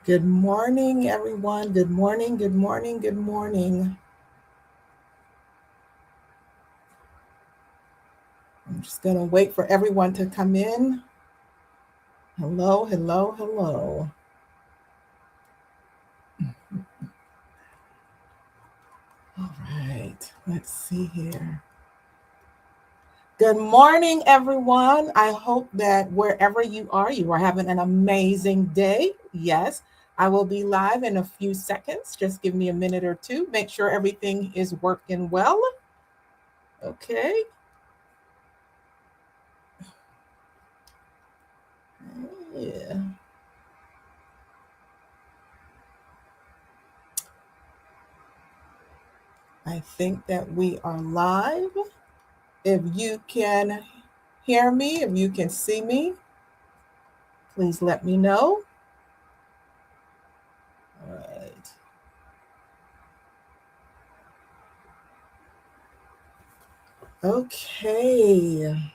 Good morning, everyone. Good morning, good morning, good morning. I'm just going to wait for everyone to come in. Hello, hello, hello. All right, let's see here. Good morning, everyone. I hope that wherever you are having an amazing day. Yes, I will be live in a few seconds. Just give me a minute or two. Make sure everything is working well. Okay. Yeah. I think that we are live. If you can hear me, if you can see me, please let me know. All right. Okay.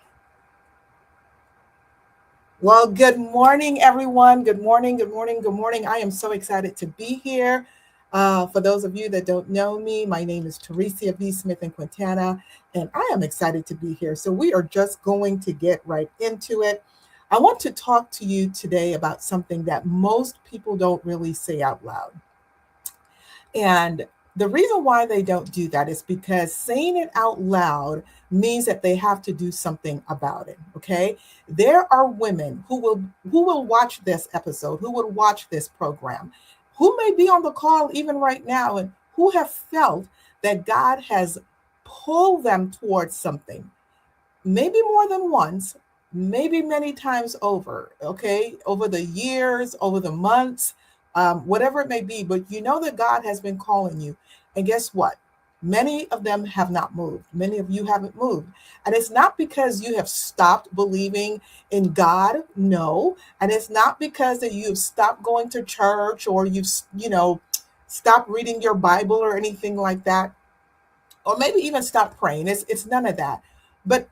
Well, good morning, everyone. Good morning, good morning, good morning. I am so excited to be here. For those of you that don't know me, my name is Teresa V. Smithen-Quintana, and I am excited to be here. So we are just going to get right into it. I want to talk to you today about something that most people don't really say out loud. And the reason why they don't do that is because saying it out loud means that they have to do something about it. Okay. There are women who will watch this episode, who will watch this program, who may be on the call even right now and who have felt that God has pulled them towards something, maybe more than once, maybe many times over, okay, over the years, over the months, whatever it may be. But you know that God has been calling you. And guess what? Many of them have not moved. Many of you haven't moved. And it's not because you have stopped believing in God. No. And it's not because that you've stopped going to church or stopped reading your Bible or anything like that. Or maybe even stop praying. It's none of that. But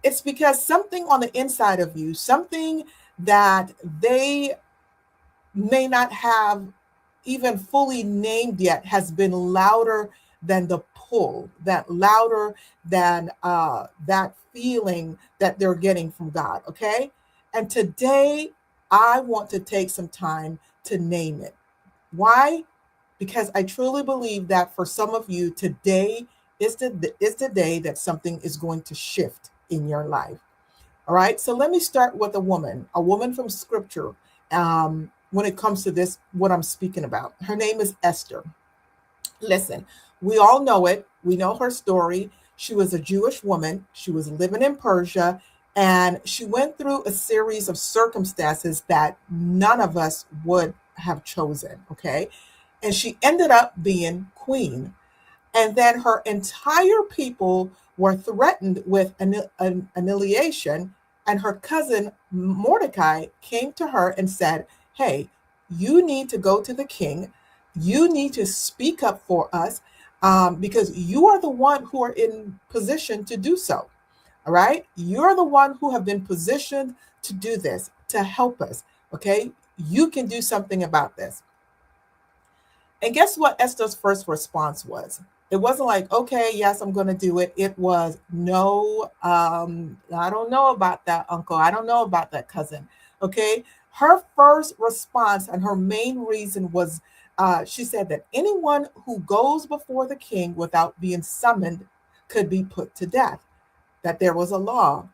it's because something on the inside of you, something that they may not have even fully named yet, has been louder than the pull, that louder than that feeling that they're getting from God. Okay. And today I want to take some time to name it. Why? Because I truly believe that for some of you, today is the day that something is going to shift in your life. All right. So let me start with a woman from scripture. When it comes to this, what I'm speaking about, her name is Esther. Listen, we all know it. We know her story. She was a Jewish woman. She was living in Persia, and she went through a series of circumstances that none of us would have chosen. Okay. And she ended up being queen. And then her entire people were threatened with annihilation. And her cousin Mordecai came to her and said, "Hey, you need to go to the king. You need to speak up for us, because you are the one who are in position to do so. All right. You're the one who have been positioned to do this, to help us. Okay. You can do something about this." And guess what Esther's first response was? It wasn't like, okay, yes, I'm going to do it. It was, no, I don't know about that, uncle. I don't know about that, cousin. Okay. Her first response and her main reason was, she said that anyone who goes before the king without being summoned could be put to death, that there was a law.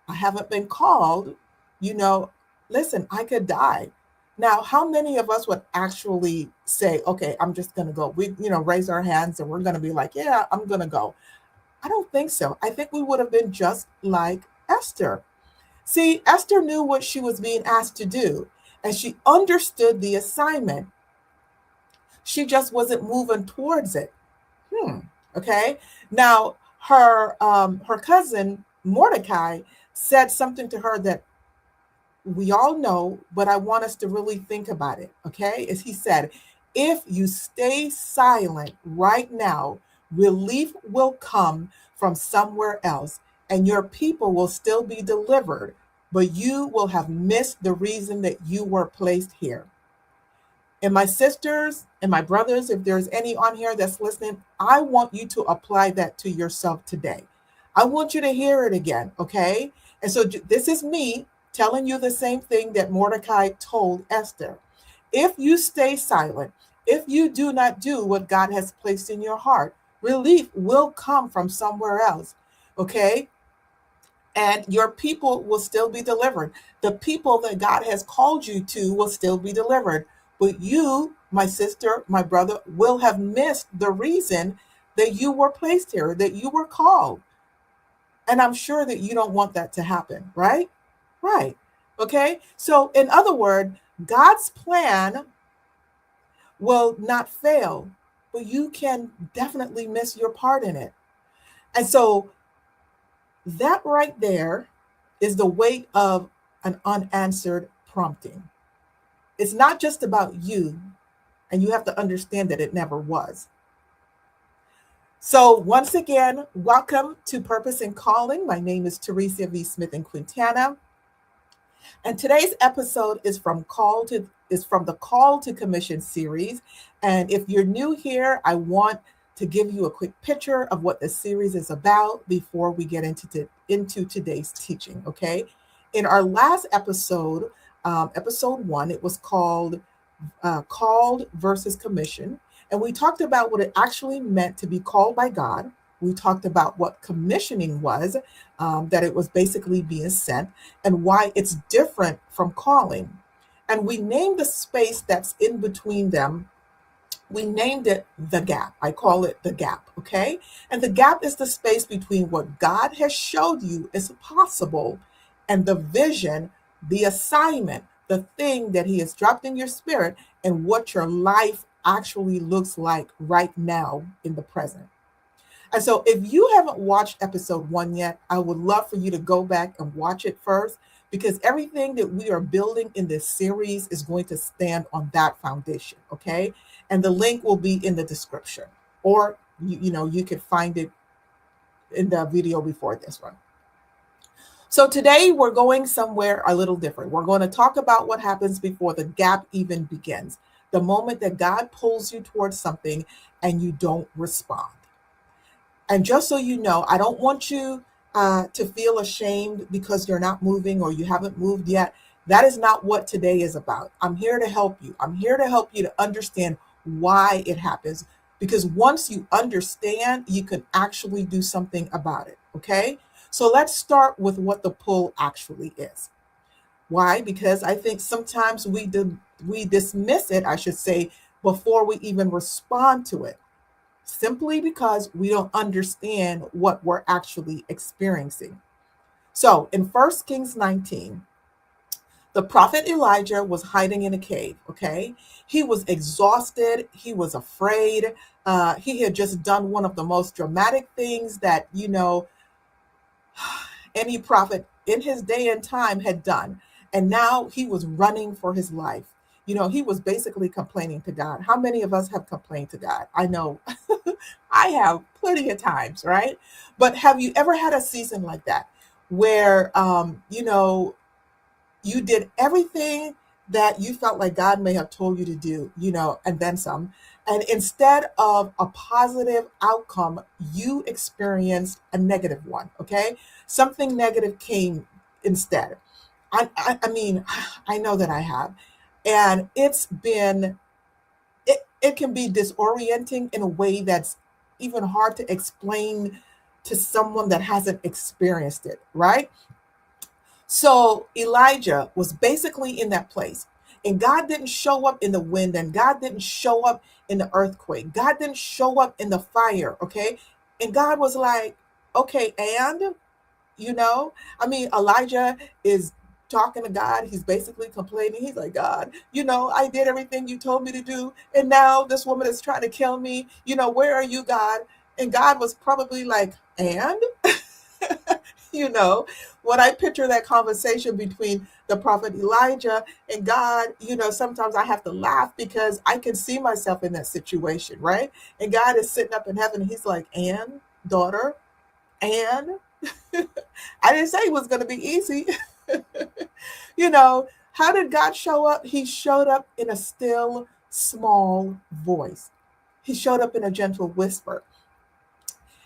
I haven't been called, you know, listen, I could die. Now, how many of us would actually say, okay, I'm just going to go? We, raise our hands and we're going to be like, yeah, I'm going to go. I don't think so. I think we would have been just like Esther. See, Esther knew what she was being asked to do, and she understood the assignment. She just wasn't moving towards it. Okay. Now, her cousin Mordecai said something to her that we all know, but I want us to really think about it. Okay. As he said, if you stay silent right now, relief will come from somewhere else, and your people will still be delivered, but you will have missed the reason that you were placed here. And my sisters and my brothers, if there's any on here that's listening, I want you to apply that to yourself today. I want you to hear it again, okay? And so this is me telling you the same thing that Mordecai told Esther. If you stay silent, if you do not do what God has placed in your heart, relief will come from somewhere else, okay? And your people will still be delivered. The people that God has called you to will still be delivered. But you, my sister, my brother, will have missed the reason that you were placed here, that you were called. And I'm sure that you don't want that to happen, right? Right. Okay. So, in other words, God's plan will not fail, but you can definitely miss your part in it. And so, that right there is the weight of an unanswered prompting. It's not just about you, and you have to understand that it never was. So, once again, welcome to Purpose and Calling. My name is Teresa V. Smithen-Quintana, and today's episode is from the Call to Commission series. And if you're new here, I want to give you a quick picture of what the series is about before we get into today's teaching. Okay, in our last episode, episode 1, it was called versus commission. And we talked about what it actually meant to be called by God. We talked about what commissioning was, that it was basically being sent, and why it's different from calling. And we named the space that's in between them, we named it the gap. I call it the gap, okay? And the gap is the space between what God has showed you is possible and the vision, the assignment, the thing that He has dropped in your spirit, and what your life actually looks like right now in the present. And so, if you haven't watched episode 1 yet, I would love for you to go back and watch it first, because everything that we are building in this series is going to stand on that foundation, okay? And the link will be in the description, or you could find it in the video before this one. So today we're going somewhere a little different. We're going to talk about what happens before the gap even begins, the moment that God pulls you towards something and you don't respond. And just so you know, I don't want you to feel ashamed because you're not moving or you haven't moved yet. That is not what today is about. I'm here to help you. I'm here to help you to understand why it happens. Because once you understand, you can actually do something about it. Okay? So let's start with what the pull actually is. Why? Because I think sometimes we dismiss it, I should say, before we even respond to it, simply because we don't understand what we're actually experiencing. So in 1 Kings 19, the prophet Elijah was hiding in a cave, okay? He was exhausted. He was afraid. He had just done one of the most dramatic things that, any prophet in his day and time had done. And now he was running for his life. He was basically complaining to God. How many of us have complained to God? I know I have plenty of times, right? But have you ever had a season like that where, you did everything that you felt like God may have told you to do, and then some. And instead of a positive outcome, you experienced a negative one, okay? Something negative came instead. I mean, I know that I have. And it can be disorienting in a way that's even hard to explain to someone that hasn't experienced it, right? So Elijah was basically in that place. And God didn't show up in the wind, and God didn't show up in the earthquake. God didn't show up in the fire, okay? And God was like, okay, and Elijah is talking to God. He's basically complaining. He's like, God, I did everything you told me to do. And now this woman is trying to kill me. Where are you, God? And God was probably like, and? When I picture that conversation between the prophet Elijah and God, sometimes I have to laugh because I can see myself in that situation, right? And God is sitting up in heaven. And he's like, and daughter, and I didn't say it was going to be easy. How did God show up? He showed up in a still small voice. He showed up in a gentle whisper.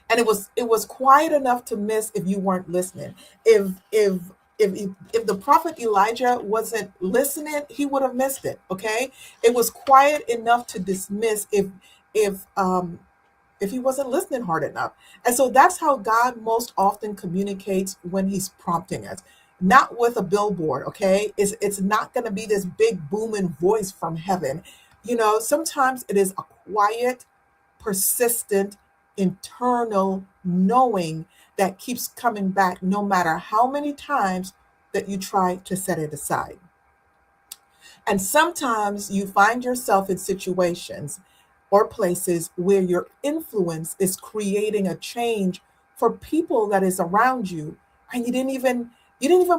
And it was quiet enough to miss if you weren't listening. If the prophet Elijah wasn't listening, he would have missed it. Okay, it was quiet enough to dismiss if um if he wasn't listening hard enough. And so that's how God most often communicates when he's prompting us. Not with a billboard, okay? It's not going to be this big booming voice from heaven. Sometimes it is a quiet, persistent, internal knowing that keeps coming back no matter how many times that you try to set it aside. And sometimes you find yourself in situations or places where your influence is creating a change for people that is around you, and you didn't even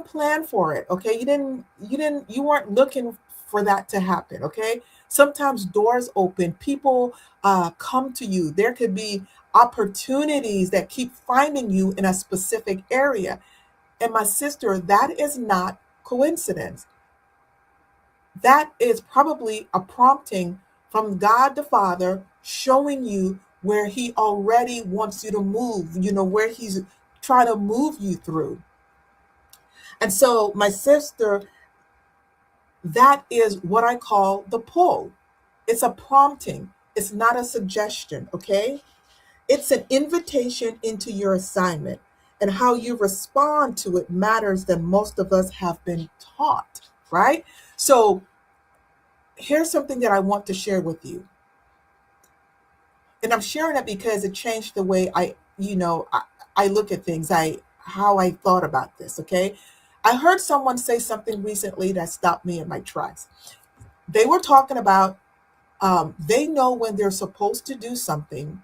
plan for it. Okay, you weren't looking for that to happen. Okay, sometimes doors open, people come to you. There could be opportunities that keep finding you in a specific area. And my sister, that is not coincidence. That is probably a prompting from God the Father showing you where He already wants you to move, where He's trying to move you through. And so, my sister, that is what I call the pull. It's a prompting, it's not a suggestion, okay? It's an invitation into your assignment. And how you respond to it matters than most of us have been taught, right? So, here's something that I want to share with you. And I'm sharing it because it changed the way I look at things, how I thought about this, okay? I heard someone say something recently that stopped me in my tracks. They were talking about they know when they're supposed to do something,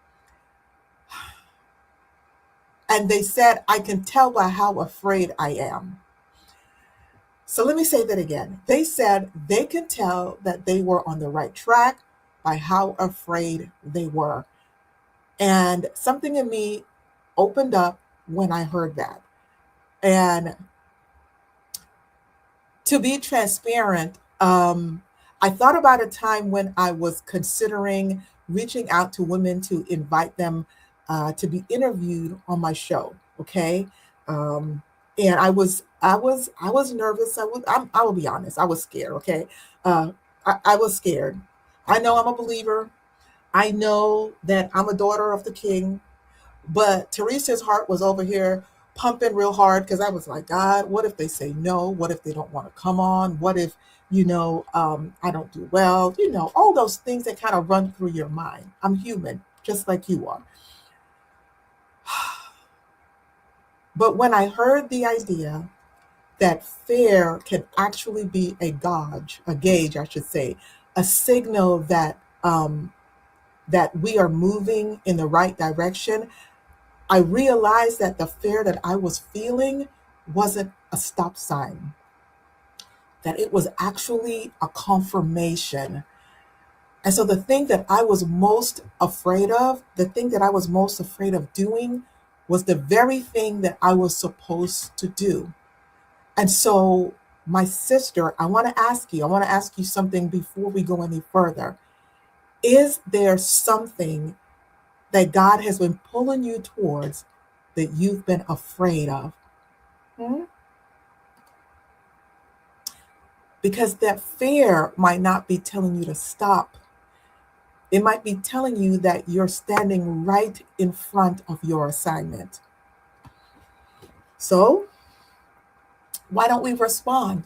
and they said, I can tell by how afraid I am. So let me say that again. They said they could tell that they were on the right track by how afraid they were. And something in me opened up when I heard that. And to be transparent, I thought about a time when I was considering reaching out to women to invite them to be interviewed on my show. Okay, and I was nervous. I will be honest. I was scared. Okay, I was scared. I know I'm a believer. I know that I'm a daughter of the King. But Teresa's heart was over here pumping real hard because I was like, God, what if they say no? What if they don't want to come on? What if, I don't do well? All those things that kind of run through your mind. I'm human, just like you are. But when I heard the idea that fear can actually be a gauge, I should say, a signal that we are moving in the right direction, I realized that the fear that I was feeling wasn't a stop sign, that it was actually a confirmation. And so the thing that I was most afraid of, the thing that I was most afraid of doing, was the very thing that I was supposed to do. And so, my sister, I want to ask you something before we go any further. Is there something that God has been pulling you towards that you've been afraid of? Hmm? Because that fear might not be telling you to stop. It might be telling you that you're standing right in front of your assignment. So, why don't we respond?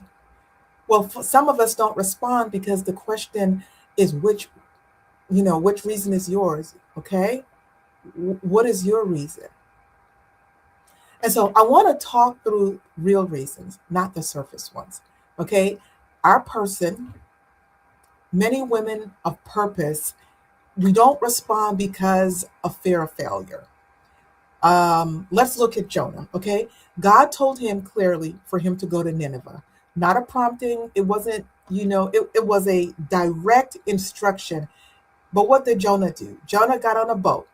Well, some of us don't respond because the question is which reason is yours, okay? What is your reason? And so I want to talk through real reasons, not the surface ones. Okay. Our person, many women of purpose, we don't respond because of fear of failure. Let's look at Jonah. Okay. God told him clearly for him to go to Nineveh, not a prompting. It wasn't, it was a direct instruction. But what did Jonah do? Jonah got on a boat.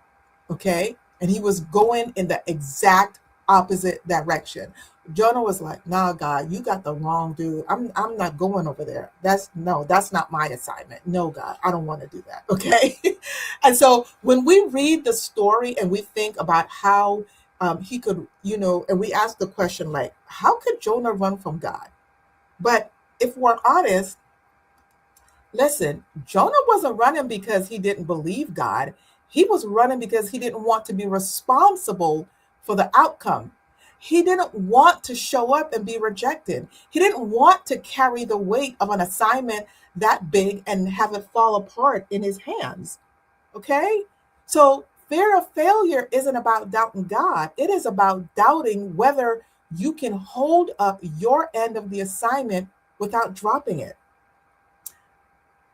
Okay. And he was going in the exact opposite direction. Jonah was like, nah, God, you got the wrong dude. I'm not going over there. That's not my assignment. No, God, I don't want to do that. Okay. And so when we read the story and we think about how he could, and we ask the question, like, how could Jonah run from God? But if we're honest, listen, Jonah wasn't running because he didn't believe God. He was running because he didn't want to be responsible for the outcome. He didn't want to show up and be rejected. He didn't want to carry the weight of an assignment that big and have it fall apart in his hands. Okay? So, fear of failure isn't about doubting God, it is about doubting whether you can hold up your end of the assignment without dropping it.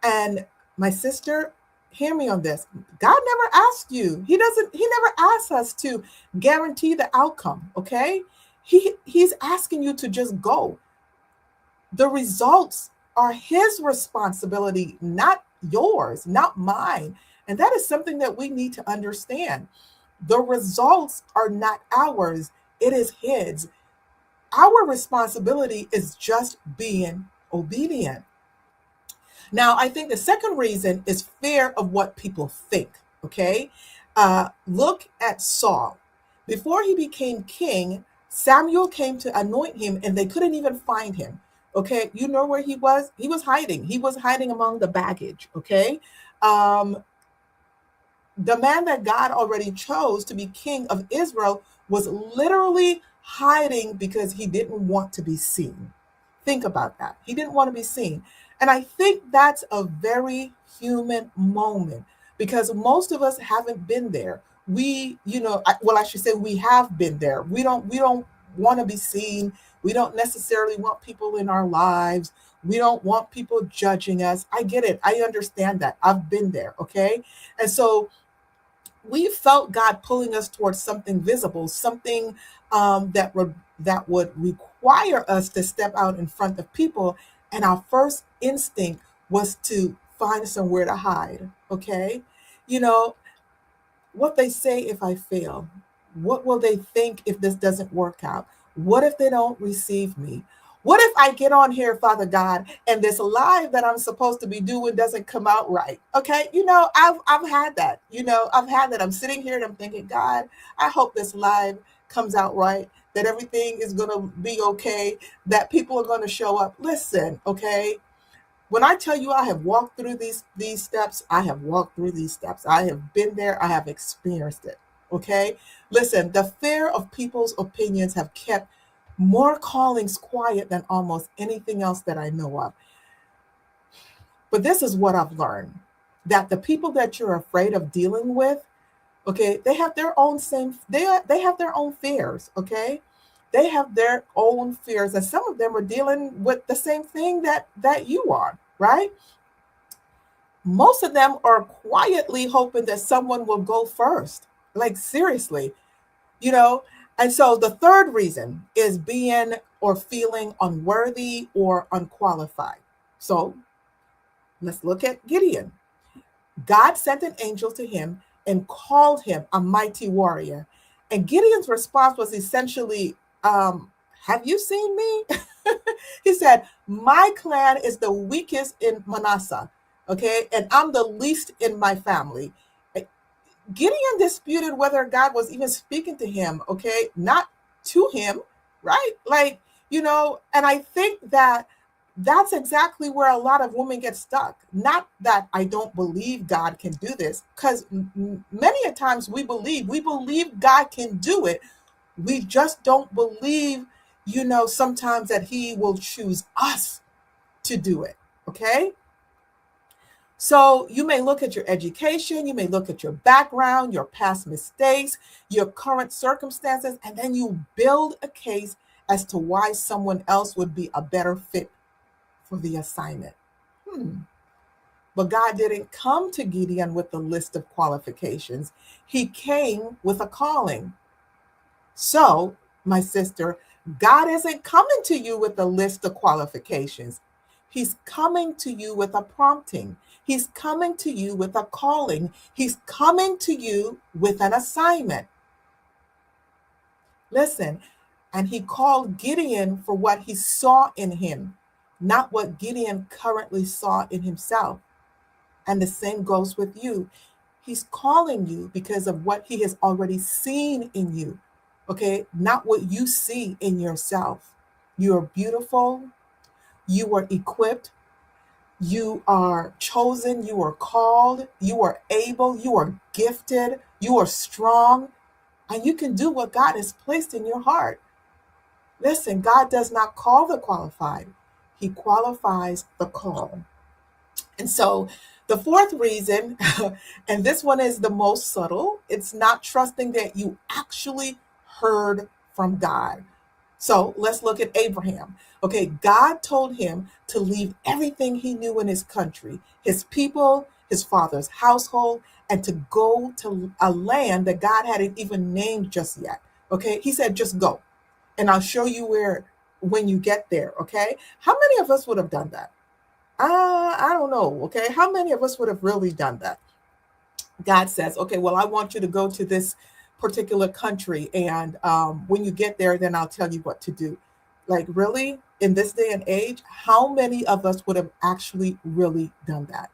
And my sister, hear me on this. God never asked you. He never asks us to guarantee the outcome, okay? He's asking you to just go. The results are his responsibility, not yours, not mine. And that is something that we need to understand. The results are not ours, it is his. Our responsibility is just being obedient. Now, I think the second reason is fear of what people think. Okay. Look at Saul. Before he became king, Samuel came to anoint him and they couldn't even find him. Okay. You know where he was? He was hiding. He was hiding among the baggage. Okay. Um, the man that God already chose to be king of Israel was literally hiding because he didn't want to be seen. Think about that. He didn't want to be seen. And I think that's a very human moment because most of us haven't been there. I should say we have been there. We don't want to be seen. We don't necessarily want people in our lives. We don't want people judging us. I get it. I understand that. I've been there. Okay. And so we felt God pulling us towards something visible, something that would require us to step out in front of people, and our first instinct was to find somewhere to hide. Okay, you know what they say if I fail? What will they think if this doesn't work out? What if they don't receive me? What if I get on here, Father God, and this live that I'm supposed to be doing doesn't come out right? Okay, I've had that. I've had that. I'm sitting here and I'm thinking, God, I hope this live comes out right, that everything is gonna be okay, that people are gonna show up. Listen, okay, when I tell you I have walked through these steps, I have walked through these steps. I have been there, I have experienced it. Okay? Listen, the fear of people's opinions have kept more callings quiet than almost anything else that I know of. But this is what I've learned, that the people that you're afraid of dealing with, okay, they have their own they have their own fears, okay? They have their own fears, and some of them are dealing with the same thing that you are, right? Most of them are quietly hoping that someone will go first. Like seriously, you know? And so the third reason is being or feeling unworthy or unqualified. So let's look at Gideon. God sent an angel to him and called him a mighty warrior. And Gideon's response was essentially, have you seen me? He said, my clan is the weakest in Manasseh, okay? And I'm the least in my family. Gideon disputed whether God was even speaking to him, okay? Not to him, right? And I think that that's exactly where a lot of women get stuck. Not that I don't believe God can do this, because many a times we believe God can do it. We just don't believe, sometimes that he will choose us to do it. Okay. So you may look at your education, you may look at your background, your past mistakes, your current circumstances, and then you build a case as to why someone else would be a better fit for the assignment. But God didn't come to Gideon with a list of qualifications. He came with a calling. So, my sister, God isn't coming to you with a list of qualifications. He's coming to you with a prompting. He's coming to you with a calling. He's coming to you with an assignment. Listen, and he called Gideon for what he saw in him, not what Gideon currently saw in himself. And the same goes with you. He's calling you because of what he has already seen in you, okay? Not what you see in yourself. You are beautiful. You are equipped. You are chosen. You are called. You are able. You are gifted. You are strong. And you can do what God has placed in your heart. Listen, God does not call the qualified, He qualifies the call. And so the fourth reason, and this one is the most subtle, it's not trusting that you actually heard from God. So let's look at Abraham. Okay, God told him to leave everything he knew in his country, his people, his father's household, and to go to a land that God hadn't even named just yet. Okay, he said, just go, and I'll show you where when you get there. Okay, how many of us would have done that? I don't know. Okay. How many of us would have really done that? God says, okay, well, I want you to go to this particular country. And when you get there, then I'll tell you what to do. Like, really? In this day and age, how many of us would have actually really done that?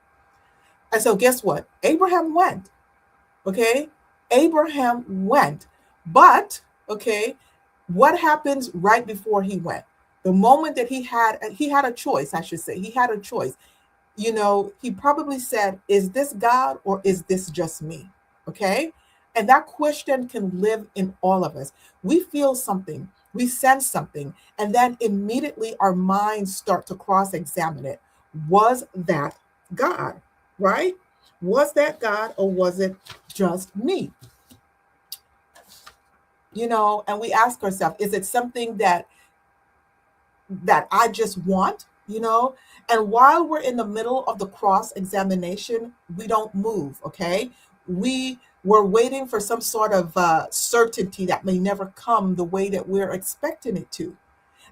And so, guess what? Abraham went. Okay. Abraham went. But, okay, what happens right before he went? The moment that he had a choice, I should say, he had a choice. He probably said, is this God or is this just me? Okay. And that question can live in all of us. We feel something, we sense something, and then immediately our minds start to cross examine it. Was that God? Right? Was that God or was it just me? And we ask ourselves, is it something that I just want? And while we're in the middle of the cross examination, we don't move. Okay, we're waiting for some sort of certainty that may never come the way that we're expecting it to.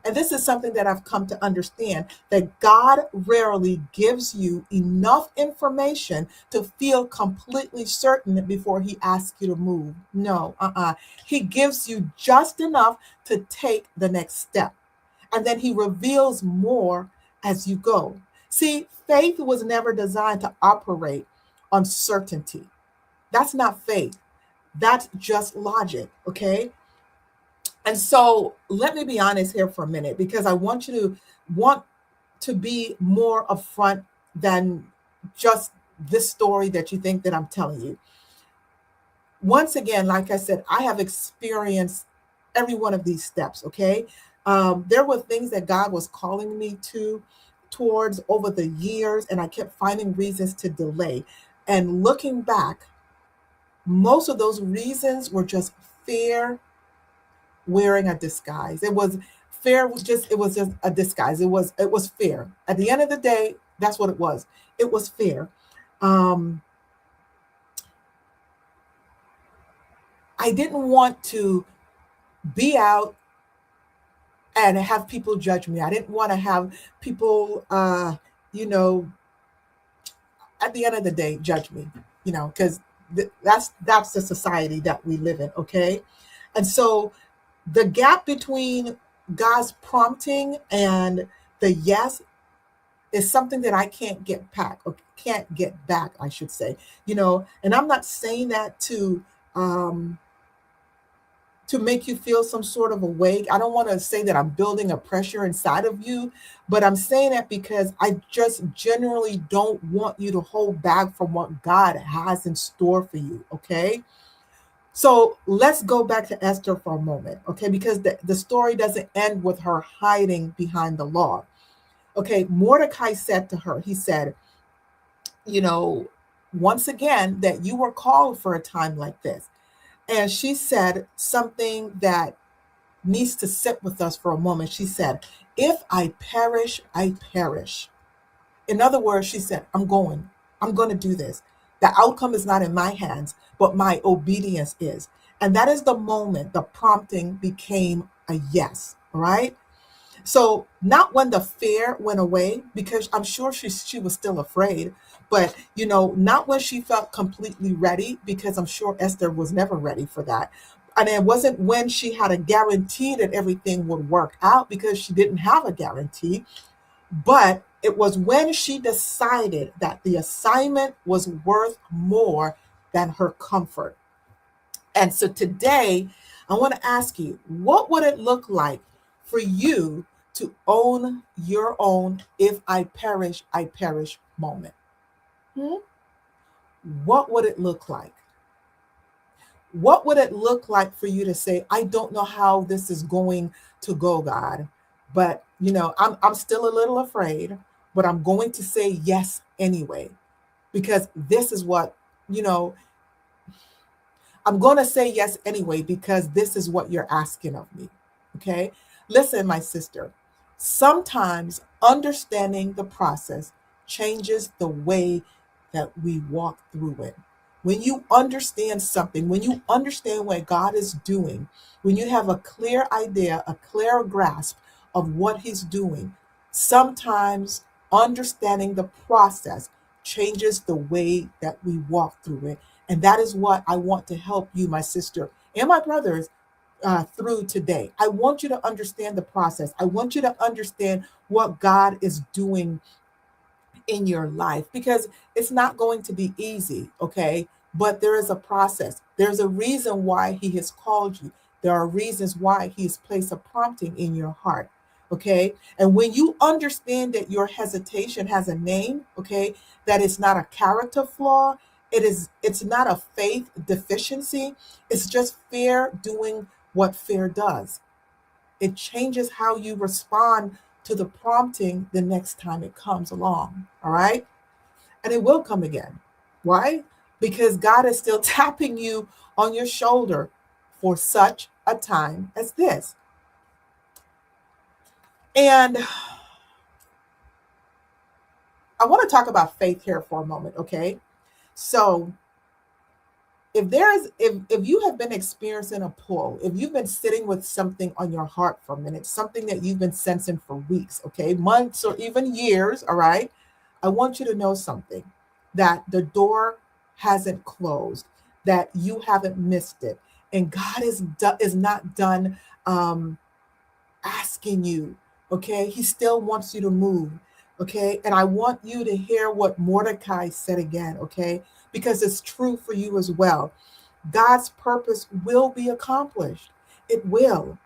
And this is something that I've come to understand, that God rarely gives you enough information to feel completely certain before he asks you to move. No, He gives you just enough to take the next step. And then he reveals more as you go. See, faith was never designed to operate on certainty. That's not faith. That's just logic, okay? And so let me be honest here for a minute, because I want you to be more upfront than just this story that you think that I'm telling you. Once again, like I said, I have experienced every one of these steps, okay? There were things that God was calling me towards over the years, and I kept finding reasons to delay. And looking back, most of those reasons were just fear wearing a disguise. It was just a disguise. It was fear. At the end of the day, that's what it was. It was fear. I didn't want to be out and have people judge me. I didn't want to have people, at the end of the day, judge me, because that's the society that we live in, okay? And so the gap between God's prompting and the yes is something that I can't get back, or can't get back, I should say, and I'm not saying that to make you feel some sort of a way. I don't want to say that I'm building a pressure inside of you, but I'm saying that because I just generally don't want you to hold back from what God has in store for you, okay? So let's go back to Esther for a moment, okay? Because the story doesn't end with her hiding behind the law. Okay, Mordecai said to her, he said, once again, that you were called for a time like this. And she said something that needs to sit with us for a moment. She said, if I perish, I perish. In other words, she said, I'm going to do this. The outcome is not in my hands, but my obedience is. And that is the moment the prompting became a yes, all right? So not when the fear went away, because I'm sure she was still afraid, but not when she felt completely ready, because I'm sure Esther was never ready for that. And it wasn't when she had a guarantee that everything would work out, because she didn't have a guarantee, but it was when she decided that the assignment was worth more than her comfort. And so today, I want to ask you, what would it look like for you to own your own "if I perish" moment? Hmm? What would it look like? What would it look like for you to say, I don't know how this is going to go, God, but I'm still a little afraid, but I'm going to say yes anyway, because this is what, you know, I'm going to say yes anyway because this is what you're asking of me. Okay. Listen, my sister, sometimes understanding the process changes the way that we walk through it. When you understand something, when you understand what God is doing, when you have a clear idea, a clear grasp of what He's doing, sometimes understanding the process changes the way that we walk through it. And that is what I want to help you, my sister, and my brothers, through today. I want you to understand the process. I want you to understand what God is doing in your life, because it's not going to be easy, okay? But there is a process. There's a reason why He has called you. There are reasons why He has placed a prompting in your heart, okay? And when you understand that your hesitation has a name, okay, that it's not a character flaw, it's not a faith deficiency, it's just fear doing what fear does. It changes how you respond to the prompting the next time it comes along. All right. And it will come again. Why? Because God is still tapping you on your shoulder for such a time as this. And I want to talk about faith here for a moment. Okay. So if you have been experiencing a pull, if you've been sitting with something on your heart for a minute, something that you've been sensing for weeks, okay, months, or even years, all right, I want you to know something, that the door hasn't closed, that you haven't missed it, and God is not done asking you, okay? He still wants you to move, okay? And I want you to hear what Mordecai said again, okay? Because it's true for you as well. God's purpose will be accomplished. It will.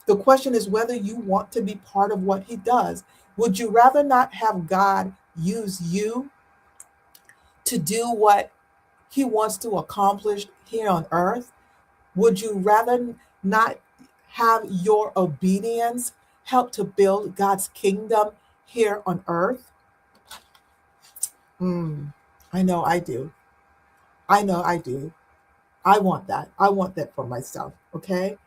The question is whether you want to be part of what He does. Would you rather not have God use you to do what He wants to accomplish here on earth? Would you rather not have your obedience help to build God's kingdom here on earth? I know I do. I know I do. I want that. I want that for myself. Okay.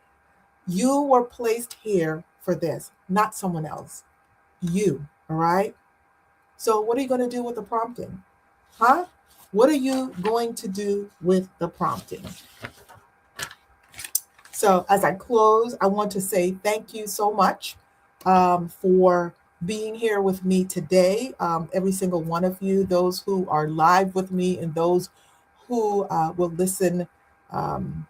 You were placed here for this, not someone else. You. All right. So, what are you going to do with the prompting? Huh? What are you going to do with the prompting? So, as I close, I want to say thank you so much for being here with me today. Every single one of you, those who are live with me and those who will listen um,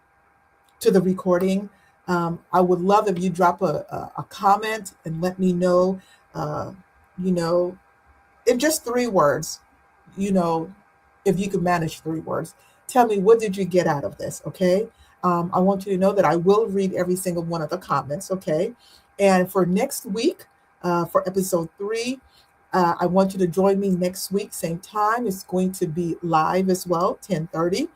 to the recording. I would love if you drop a comment and let me know, uh, you know, in just 3 words, you know, if you could manage 3 words, tell me, what did you get out of this? Okay. I want you to know that I will read every single one of the comments. Okay. And for next week, for episode 3, I want you to join me next week, same time. It's going to be live as well, 10:30.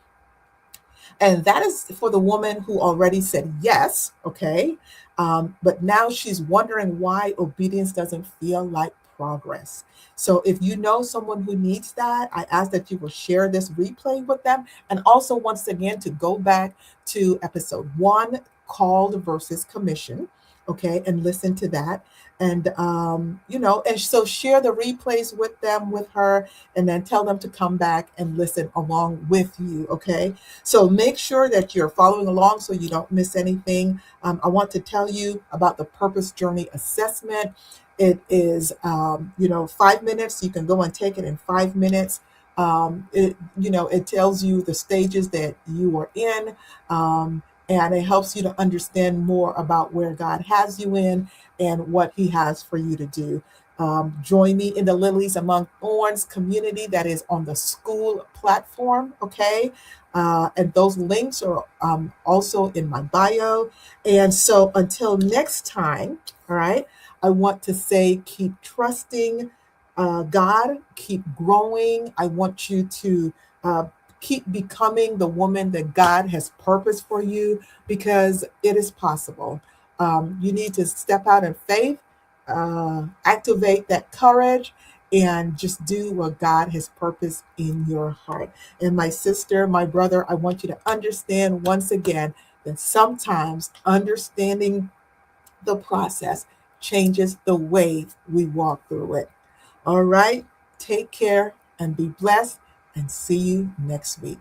And that is for the woman who already said yes, okay? But now she's wondering why obedience doesn't feel like progress. So if you know someone who needs that, I ask that you will share this replay with them. And also, once again, to go back to episode 1, called versus commission, okay, and listen to that. And, and so share the replays with them, with her, and then tell them to come back and listen along with you, okay? So make sure that you're following along so you don't miss anything. I want to tell you about the Purpose Journey Assessment. It is, 5 minutes. You can go and take it in 5 minutes. It tells you the stages that you are in, and it helps you to understand more about where God has you in and what He has for you to do. Join me in the Lilies Among Thorns community that is on the school platform, okay? And those links are also in my bio. And so until next time, all right, I want to say keep trusting God, keep growing. I want you to uh, keep becoming the woman that God has purposed for you because it is possible. You need to step out in faith, activate that courage, and just do what God has purposed in your heart. And my sister, my brother, I want you to understand once again that sometimes understanding the process changes the way we walk through it. All right, take care and be blessed, and see you next week.